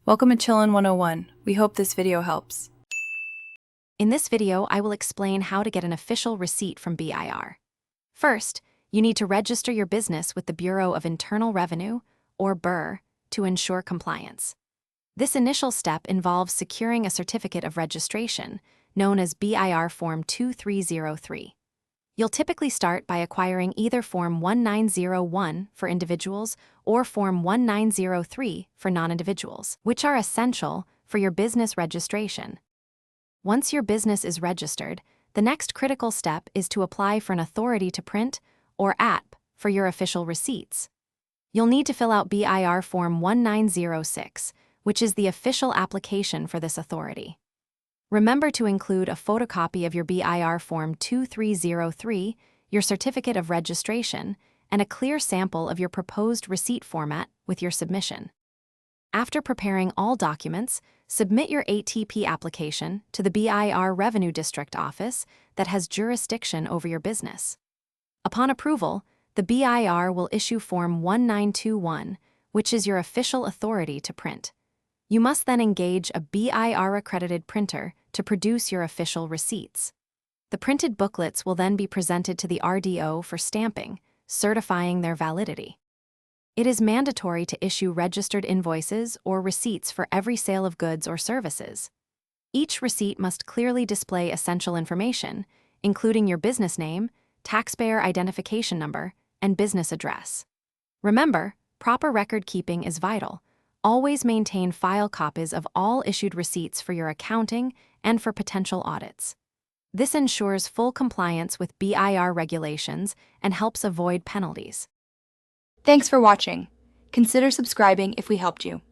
Welcome to Chillin' 101. We hope this video helps. In this video, I will explain how to get an official receipt from BIR. First, you need to register your business with the Bureau of Internal Revenue, or BIR, to ensure compliance. This initial step involves securing a certificate of registration, known as BIR Form 2303. You'll typically start by acquiring either Form 1901 for individuals or Form 1903 for non-individuals, which are essential for your business registration. Once your business is registered, the next critical step is to apply for an authority to print, or ATP, for your official receipts. You'll need to fill out BIR Form 1906, which is the official application for this authority. Remember to include a photocopy of your BIR Form 2303, your certificate of registration, and a clear sample of your proposed receipt format with your submission. After preparing all documents, submit your ATP application to the BIR Revenue District Office that has jurisdiction over your business. Upon approval, the BIR will issue Form 1921, which is your official authority to print. You must then engage a BIR-accredited printer to produce your official receipts. The printed booklets will then be presented to the RDO for stamping, certifying their validity. It is mandatory to issue registered invoices or receipts for every sale of goods or services. Each receipt must clearly display essential information, including your business name, taxpayer identification number, and business address. Remember, proper record keeping is vital. Always maintain file copies of all issued receipts for your accounting and for potential audits. This ensures full compliance with BIR regulations and helps avoid penalties. Thanks for watching. Consider subscribing if we helped you.